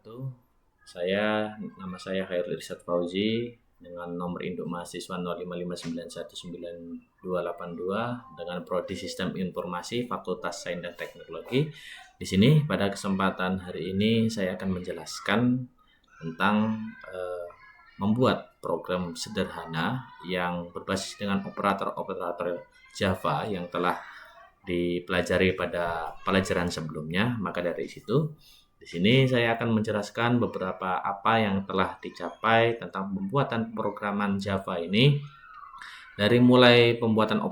wabarakatuh. Nama saya Khairul Irsyad Fauzi dengan nomor induk mahasiswa 0559192282 dengan prodi Sistem Informasi Fakultas Sains dan Teknologi. Di sini pada kesempatan hari ini saya akan menjelaskan tentang membuat program sederhana yang berbasis dengan operator-operator Java yang telah dipelajari pada pelajaran sebelumnya. Maka dari situ, di sini saya akan menjelaskan beberapa apa yang telah dicapai tentang pembuatan programan Java ini, dari mulai pembuatan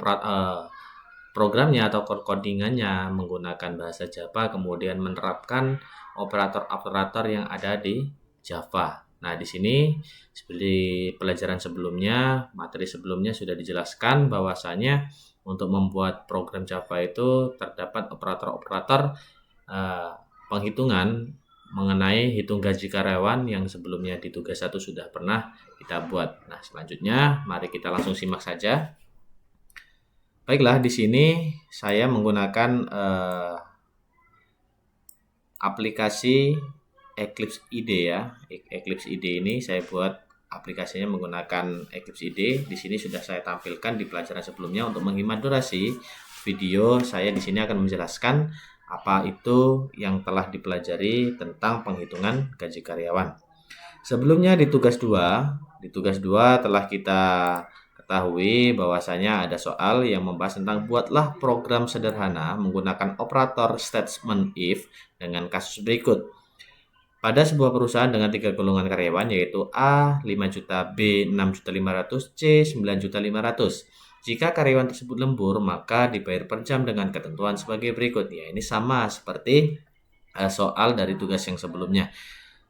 programnya atau codingannya menggunakan bahasa Java, kemudian menerapkan operator-operator yang ada di Java. Nah, di sini seperti pelajaran sebelumnya, materi sebelumnya sudah dijelaskan bahwasanya untuk membuat program Java itu terdapat operator-operator penghitungan mengenai hitung gaji karyawan yang sebelumnya di tugas 1 sudah pernah kita buat. Nah, selanjutnya mari kita langsung simak saja. Baiklah, di sini saya menggunakan aplikasi Eclipse IDE ya. Eclipse IDE ini saya buat aplikasinya menggunakan Eclipse IDE. Di sini sudah saya tampilkan di pelajaran sebelumnya. Untuk menghemat durasi video, saya di sini akan menjelaskan apa itu yang telah dipelajari tentang penghitungan gaji karyawan. Sebelumnya di tugas 2 telah kita ketahui bahwasanya ada soal yang membahas tentang buatlah program sederhana menggunakan operator statement if dengan kasus berikut. Pada sebuah perusahaan dengan 3 golongan karyawan yaitu A 5 juta, B 6.500.000, C 9.500.000. Jika karyawan tersebut lembur, maka dibayar per jam dengan ketentuan sebagai berikut. Ya, ini sama seperti soal dari tugas yang sebelumnya.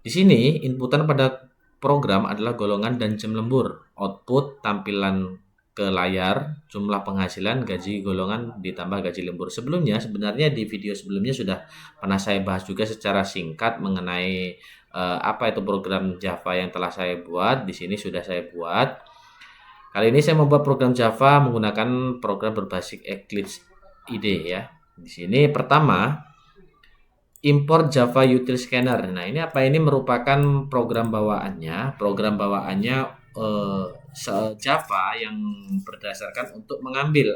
Di sini inputan pada program adalah golongan dan jam lembur. Output tampilan ke layar, jumlah penghasilan, gaji golongan ditambah gaji lembur. Sebelumnya sebenarnya di video sebelumnya sudah pernah saya bahas juga secara singkat mengenai apa itu program Java yang telah saya buat. Di sini sudah saya buat. Kali ini saya membuat program Java menggunakan program berbasis Eclipse IDE ya. Di sini pertama import Java Util Scanner. Nah, ini apa? Ini merupakan program bawaannya. Program bawaannya Java yang berdasarkan untuk mengambil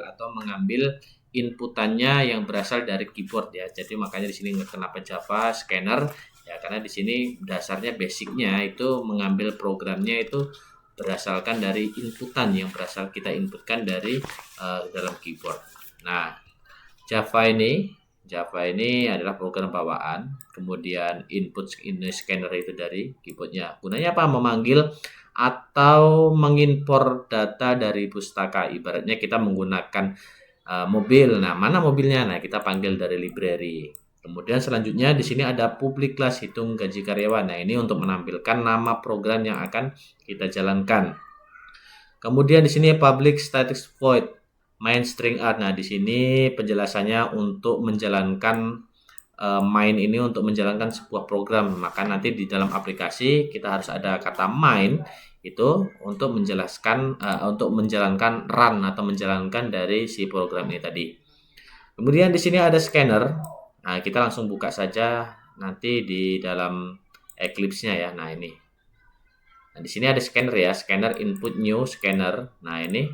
inputannya yang berasal dari keyboard ya. Jadi makanya di sini kenapa Java Scanner ya, karena di sini dasarnya basicnya itu mengambil programnya itu berdasarkan dari inputan yang berasal kita inputkan dari dalam keyboard. Nah, Java ini adalah program bawaan, kemudian input ini scanner itu dari keyboardnya. Gunanya apa? Memanggil atau mengimpor data dari pustaka. Ibaratnya kita menggunakan mobil. Nah, mana mobilnya? Nah, kita panggil dari library. Kemudian selanjutnya di sini ada public class hitung gaji karyawan. Nah, ini untuk menampilkan nama program yang akan kita jalankan. Kemudian di sini public static void main string art. Nah, di sini penjelasannya untuk menjalankan main ini untuk menjalankan sebuah program. Maka nanti di dalam aplikasi kita harus ada kata main itu untuk menjelaskan untuk menjalankan run atau menjalankan dari si program ini tadi. Kemudian di sini ada scanner. Nah, kita langsung buka saja nanti di dalam Eclipse-nya ya. Nah, ini. Nah, di sini ada scanner ya, scanner input new scanner. Nah, ini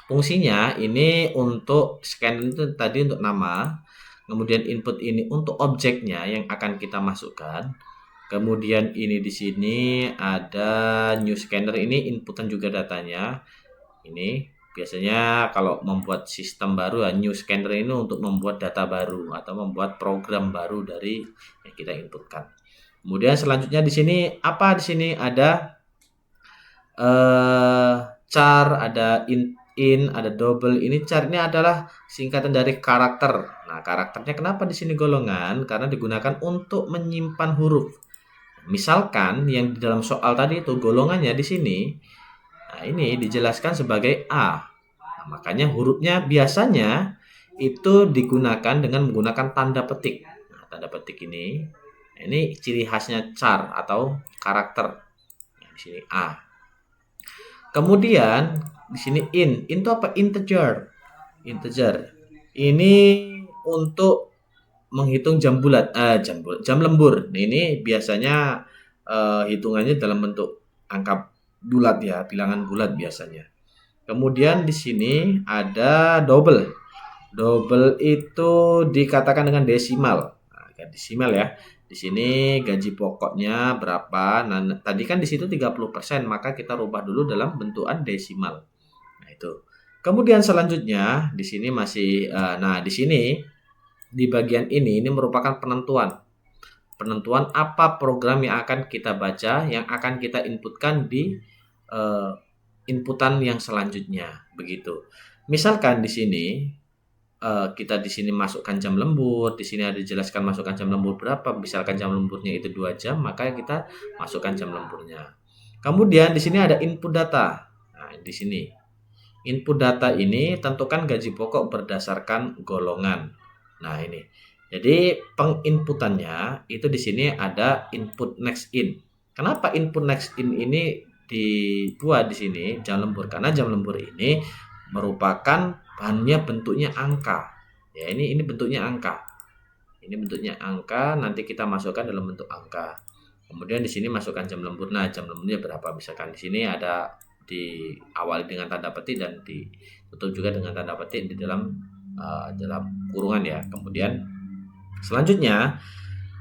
fungsinya ini untuk scan itu tadi untuk nama, kemudian input ini untuk objeknya yang akan kita masukkan. Kemudian ini di sini ada new scanner, ini inputan juga datanya. Ini biasanya kalau membuat sistem baru ya, new scanner ini untuk membuat data baru atau membuat program baru dari yang kita inputkan. Kemudian selanjutnya di sini apa? Di sini ada char, ada ada double. Ini char ini adalah singkatan dari karakter. Nah, karakternya kenapa di sini golongan? Karena digunakan untuk menyimpan huruf. Misalkan yang di dalam soal tadi itu golongannya di sini, nah ini dijelaskan sebagai A. Nah, makanya hurufnya biasanya itu digunakan dengan menggunakan tanda petik. Nah, tanda petik ini ciri khasnya char atau karakter. Nah, di sini A. Kemudian di sini in itu apa? Integer. Ini untuk menghitung jam lembur. Nah, ini biasanya hitungannya dalam bentuk angka bulat ya, bilangan bulat biasanya. Kemudian di sini ada double. Double itu dikatakan dengan desimal. Nah, desimal ya. Di sini gaji pokoknya berapa? Nah, tadi kan di situ 30%, maka kita rubah dulu dalam bentukan desimal. Nah, itu. Kemudian selanjutnya di sini masih nah, di sini di bagian ini merupakan penentuan. Penentuan apa program yang akan kita baca, yang akan kita inputkan di inputan yang selanjutnya, begitu. Misalkan di sini kita di sini masukkan jam lembur, di sini ada dijelaskan masukkan jam lembur berapa, misalkan jam lemburnya itu 2 jam, maka kita masukkan jam lemburnya. Kemudian di sini ada input data. Nah, di sini input data ini tentukan gaji pokok berdasarkan golongan. Nah, ini. Jadi penginputannya itu di sini ada input next in. Kenapa input next in ini dibuat di sini jam lembur? Karena jam lembur ini merupakan bahannya bentuknya angka. Ya, ini bentuknya angka. Ini bentuknya angka, nanti kita masukkan dalam bentuk angka. Kemudian di sini masukkan jam lembur. Nah, jam lemburnya berapa? Misalkan di sini ada diawali dengan tanda petik dan ditutup juga dengan tanda petik di dalam kurungan ya. Kemudian selanjutnya,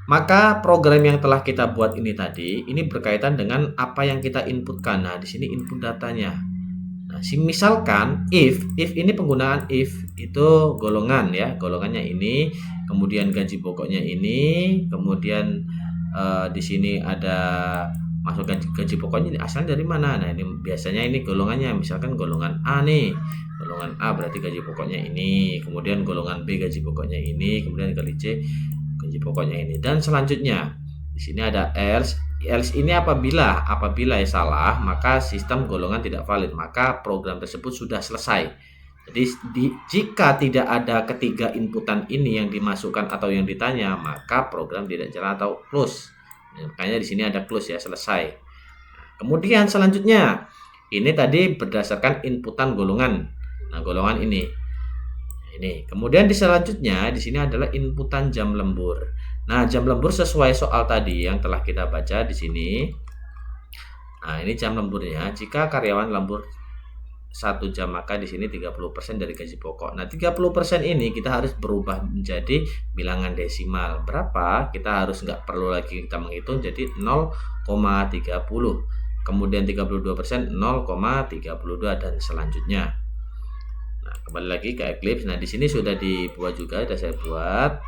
maka program yang telah kita buat ini tadi, ini berkaitan dengan apa yang kita inputkan. Nah, di sini input datanya. Nah, misalkan if ini penggunaan if itu golongan ya, golongannya ini, kemudian gaji pokoknya ini, kemudian di sini ada masukkan gaji pokoknya asalnya dari mana. Nah, ini biasanya ini golongannya, misalkan golongan A nih. Golongan A berarti gaji pokoknya ini, kemudian golongan B gaji pokoknya ini, kemudian kali C gaji pokoknya ini, dan selanjutnya di sini ada else. Else ini apabila ya salah, maka sistem golongan tidak valid, maka program tersebut sudah selesai. Jadi jika tidak ada ketiga inputan ini yang dimasukkan atau yang ditanya, maka program tidak jalan atau close. Makanya di sini ada close ya, selesai. Kemudian selanjutnya ini tadi berdasarkan inputan golongan. Nah, golongan ini. Kemudian di selanjutnya di sini adalah inputan jam lembur. Nah, jam lembur sesuai soal tadi yang telah kita baca di sini. Nah, ini jam lemburnya. Jika karyawan lembur 1 jam, maka di sini 30% dari gaji pokok. Nah, 30% ini kita harus berubah menjadi bilangan desimal. Berapa? Kita harus nggak perlu lagi kita menghitung, jadi 0,30. Kemudian 32% 0,32 dan selanjutnya. Nah, kembali lagi ke Eclipse. Nah, di sini sudah dibuat juga, sudah saya buat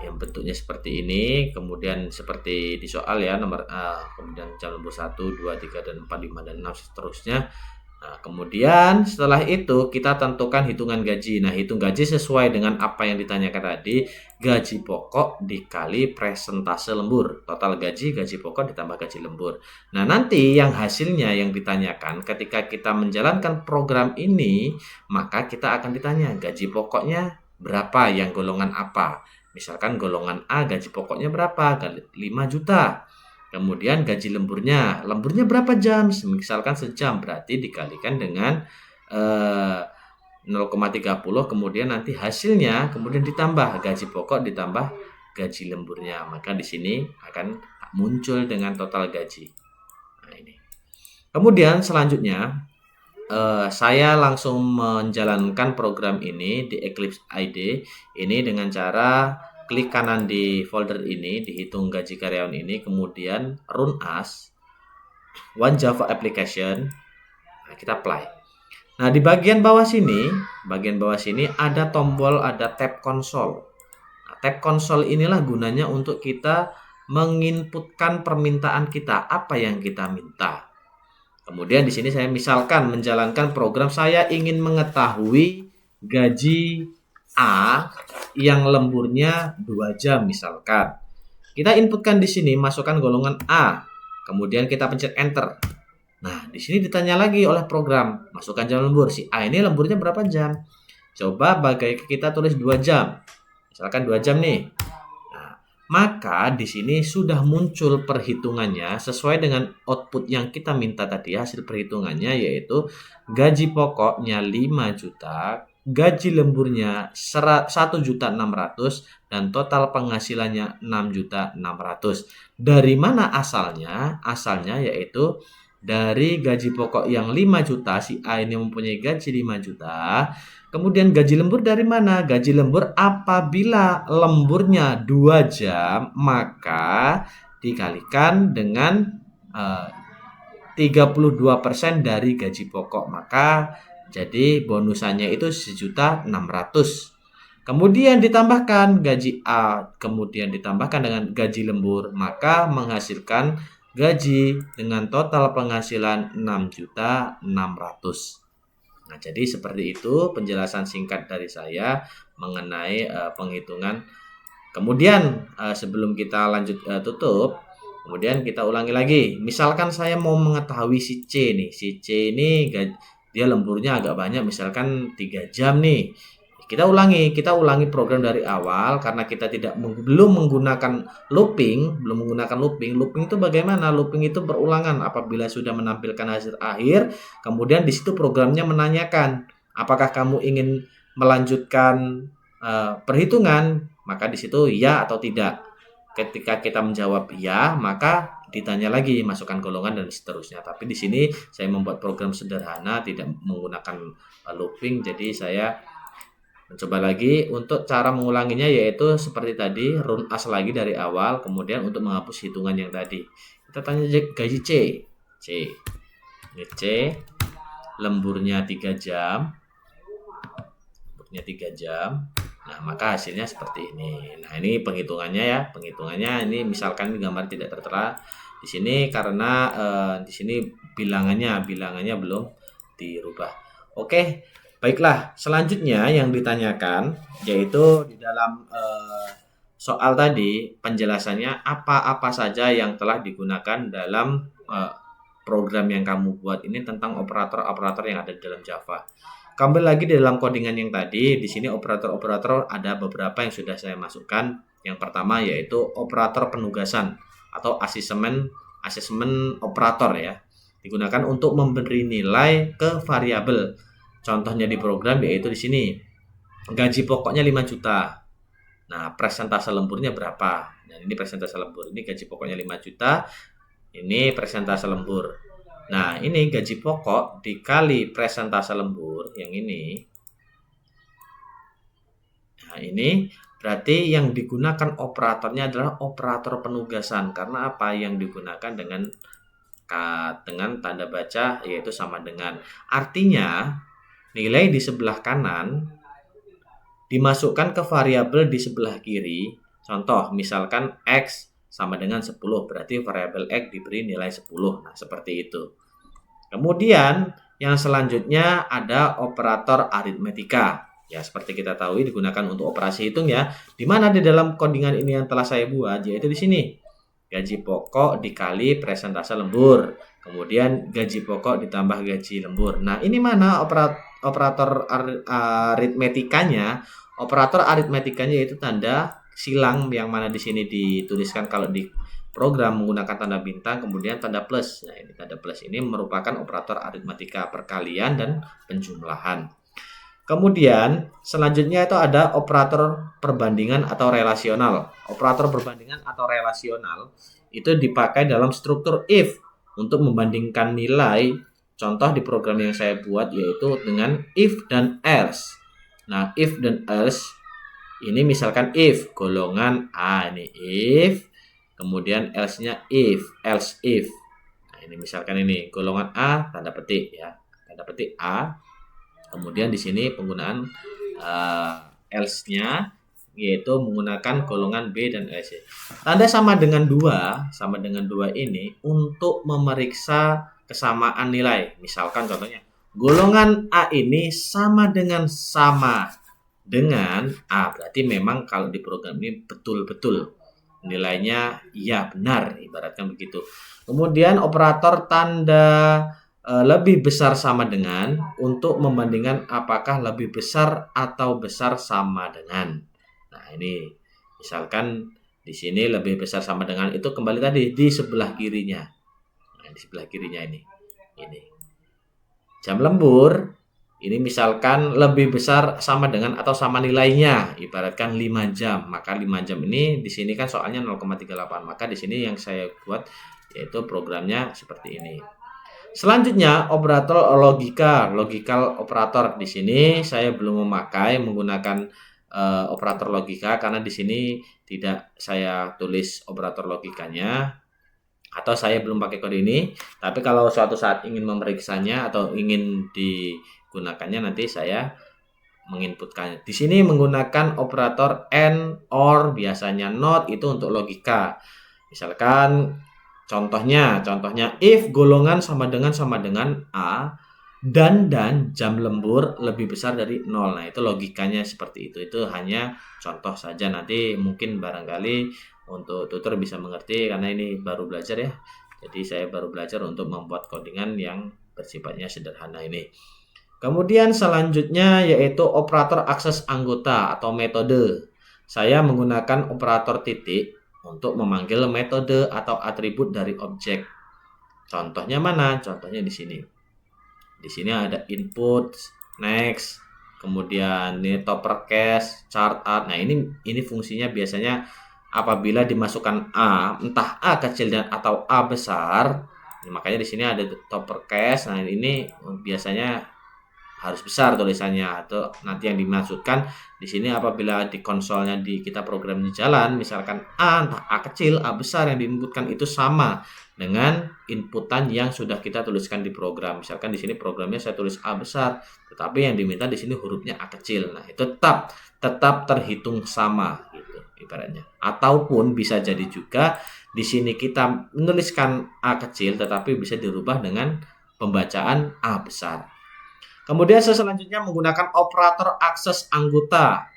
yang bentuknya seperti ini, kemudian seperti di soal ya, nomor kemudian jam lembur 1, 2, 3 dan 4, 5 dan 6 seterusnya. Nah, kemudian setelah itu kita tentukan hitungan gaji. Nah, hitung gaji sesuai dengan apa yang ditanyakan tadi, gaji pokok dikali presentase lembur. Total gaji pokok ditambah gaji lembur. Nah, nanti yang hasilnya yang ditanyakan ketika kita menjalankan program ini, maka kita akan ditanya gaji pokoknya berapa, yang golongan apa. Misalkan golongan A gaji pokoknya berapa? 5 juta. Kemudian gaji lemburnya berapa jam? Misalkan sejam, berarti dikalikan dengan 0,30, kemudian nanti hasilnya kemudian ditambah gaji pokok ditambah gaji lemburnya. Maka di sini akan muncul dengan total gaji. Nah, ini. Kemudian selanjutnya saya langsung menjalankan program ini di Eclipse ID ini dengan cara klik kanan di folder ini, dihitung gaji karyawan ini, kemudian run as one Java application. Nah, kita apply. Nah, di bagian bawah sini ada tombol, ada tab konsol. Nah, tab konsol inilah gunanya untuk kita menginputkan permintaan kita, apa yang kita minta. Kemudian di sini saya misalkan menjalankan program, saya ingin mengetahui gaji A yang lemburnya 2 jam misalkan. Kita inputkan di sini, masukkan golongan A. Kemudian kita pencet enter. Nah, di sini ditanya lagi oleh program, masukkan jam lembur. Si A ini lemburnya berapa jam? Coba kita tulis 2 jam. Misalkan 2 jam nih. Maka di sini sudah muncul perhitungannya sesuai dengan output yang kita minta tadi, hasil perhitungannya yaitu gaji pokoknya 5 juta, gaji lemburnya 1.600.000 dan total penghasilannya 6.600.000. Dari mana asalnya? Asalnya yaitu dari gaji pokok yang 5 juta, si A ini mempunyai gaji 5 juta. Kemudian gaji lembur dari mana? Gaji lembur apabila lemburnya 2 jam, maka dikalikan dengan 32% dari gaji pokok. Maka jadi bonusannya itu 1.600.000. Kemudian ditambahkan gaji A, kemudian ditambahkan dengan gaji lembur, maka menghasilkan gaji dengan total penghasilan 6.600.000. Nah, jadi seperti itu penjelasan singkat dari saya mengenai penghitungan. Kemudian sebelum kita lanjut tutup, kemudian kita ulangi lagi. Misalkan saya mau mengetahui si C nih. Si C ini dia lemburnya agak banyak, misalkan 3 jam nih. Kita ulangi program dari awal karena kita belum menggunakan looping. Looping itu bagaimana? Looping itu berulangan. Apabila sudah menampilkan hasil akhir, kemudian di situ programnya menanyakan, apakah kamu ingin melanjutkan perhitungan? Maka di situ ya atau tidak. Ketika kita menjawab ya, maka ditanya lagi masukkan golongan dan seterusnya. Tapi di sini saya membuat program sederhana, tidak menggunakan looping. Jadi saya mencoba lagi untuk cara mengulanginya, yaitu seperti tadi, run as lagi dari awal. Kemudian untuk menghapus hitungan yang tadi, kita tanya gaji C. Ini C, lemburnya 3 jam. Nah, maka hasilnya seperti ini. Nah, ini penghitungannya ya. Penghitungannya ini misalkan gambar tidak tertera di sini karena di sini bilangannya belum dirubah. Oke, baiklah. Selanjutnya yang ditanyakan yaitu di dalam soal tadi penjelasannya apa-apa saja yang telah digunakan dalam program yang kamu buat ini tentang operator-operator yang ada di dalam Java. Kembali lagi di dalam codingan yang tadi, di sini operator-operator ada beberapa yang sudah saya masukkan. Yang pertama yaitu operator penugasan atau asesmen operator ya. Digunakan untuk memberi nilai ke variabel. Contohnya di program yaitu di sini. Gaji pokoknya 5 juta. Nah, persentase lemburnya berapa? Nah, ini persentase lembur. Ini gaji pokoknya 5 juta. Ini persentase lembur. Nah, ini gaji pokok dikali persentase lembur yang ini. Nah, ini berarti yang digunakan operatornya adalah operator penugasan. Karena apa? Yang digunakan dengan tanda baca yaitu sama dengan. Artinya, nilai di sebelah kanan dimasukkan ke variabel di sebelah kiri. Contoh, misalkan X sama dengan 10, berarti variabel X diberi nilai 10. Nah, seperti itu. Kemudian yang selanjutnya ada operator aritmetika. Ya, seperti kita tahu digunakan untuk operasi hitung ya. Di mana di dalam codingan ini yang telah saya buat yaitu di sini. Gaji pokok dikali persentase lembur. Kemudian gaji pokok ditambah gaji lembur. Nah, ini mana operator aritmetikanya? Operator aritmetikanya yaitu tanda silang yang mana di sini dituliskan kalau di program menggunakan tanda bintang kemudian tanda plus. Nah, ini tanda plus ini merupakan operator aritmetika perkalian dan penjumlahan. Kemudian selanjutnya itu ada operator perbandingan atau relasional. Operator perbandingan atau relasional itu dipakai dalam struktur if untuk membandingkan nilai. Contoh di program yang saya buat yaitu dengan if dan else. Nah, if dan else ini misalkan if golongan A, ini if, kemudian else-nya else if. Nah, ini misalkan ini golongan A tanda petik ya. Tanda petik A. Kemudian di sini penggunaan else-nya yaitu menggunakan golongan B dan C. Tanda sama dengan 2 ini untuk memeriksa kesamaan nilai. Misalkan contohnya golongan A ini sama dengan A, berarti memang kalau di program ini betul-betul nilainya iya benar, ibaratkan begitu. Kemudian operator tanda lebih besar sama dengan untuk membandingkan apakah lebih besar atau besar sama dengan. Nah, ini misalkan di sini lebih besar sama dengan itu kembali tadi di sebelah kirinya. Nah, di sebelah kirinya ini. Jam lembur Ini misalkan lebih besar sama dengan atau sama nilainya, ibaratkan 5 jam. Maka 5 jam ini di sini kan soalnya 0,38. Maka di sini yang saya buat yaitu programnya seperti ini. Selanjutnya operator logika, logical operator. Di sini saya belum menggunakan operator logika karena di sini tidak saya tulis operator logikanya atau saya belum pakai kode ini. Tapi kalau suatu saat ingin memeriksanya atau ingin digunakannya nanti saya menginputkannya. Di sini menggunakan operator AND, OR, biasanya NOT itu untuk logika. Misalkan contohnya if golongan sama dengan A dan jam lembur lebih besar dari 0. Nah, itu logikanya seperti itu. Itu hanya contoh saja, nanti mungkin barangkali untuk tutor bisa mengerti karena ini baru belajar ya. Jadi saya baru belajar untuk membuat codingan yang bersifatnya sederhana ini. Kemudian selanjutnya yaitu operator akses anggota atau metode. Saya menggunakan operator titik untuk memanggil metode atau atribut dari objek. Contohnya mana? Contohnya di sini. Di sini ada input, next, kemudian ini topper cache, chart art. Nah, ini fungsinya biasanya apabila dimasukkan A, entah A kecil dan atau A besar. Makanya di sini ada topper cache. Nah, ini biasanya harus besar tulisannya, atau nanti yang dimaksudkan di sini apabila di konsolnya kita programnya jalan, misalkan A, entah A kecil, A besar yang diinputkan itu sama dengan inputan yang sudah kita tuliskan di program. Misalkan di sini programnya saya tulis A besar, tetapi yang diminta di sini hurufnya A kecil. Nah, itu tetap terhitung sama gitu ibaratnya. Ataupun bisa jadi juga di sini kita menuliskan A kecil tetapi bisa dirubah dengan pembacaan A besar. Kemudian selanjutnya menggunakan operator akses anggota.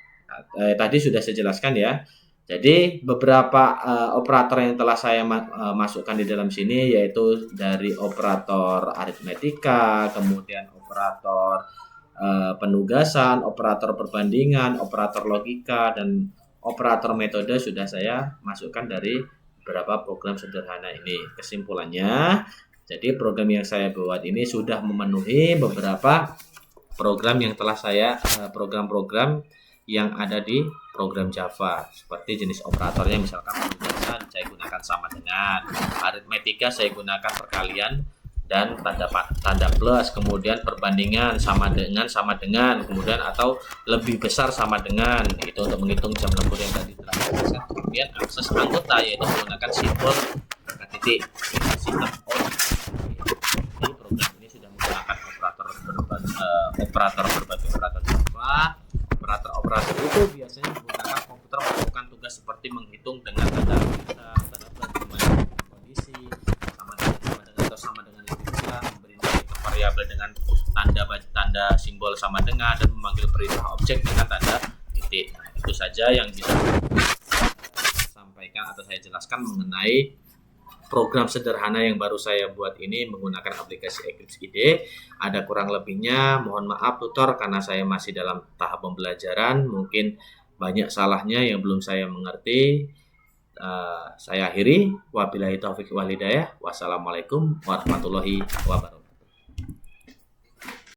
Tadi sudah saya jelaskan ya. Jadi beberapa operator yang telah saya masukkan di dalam sini yaitu dari operator aritmetika, kemudian operator penugasan, operator perbandingan, operator logika, dan operator metode sudah saya masukkan dari beberapa program sederhana ini. Kesimpulannya, jadi program yang saya buat ini sudah memenuhi beberapa program yang telah saya program-program yang ada di program Java, seperti jenis operatornya misalkan penugasan saya gunakan sama dengan, aritmetika saya gunakan perkalian dan tanda plus, kemudian perbandingan sama dengan, kemudian atau lebih besar sama dengan, itu untuk menghitung jam lembur yang tadi telah saya jelaskan. Kemudian akses anggota yaitu menggunakan simbol titik sistem out. Jadi program ini sudah menggunakan operator berbagai operator Java. Operator itu biasanya menggunakan komputer melakukan tugas seperti menghitung dengan tanda plus, kondisi sama dengan lebih besar, memberi nilai ke variabel dengan tanda simbol sama dengan, dan memanggil perintah objek dengan tanda titik. Nah, itu saja yang bisa saya sampaikan atau saya jelaskan mengenai program sederhana yang baru saya buat ini menggunakan aplikasi Eclipse IDE. Ada kurang lebihnya, mohon maaf tutor karena saya masih dalam tahap pembelajaran, mungkin banyak salahnya yang belum saya mengerti. Saya akhiri, wabillahi taufiq wal hidayah. Wassalamualaikum warahmatullahi wabarakatuh.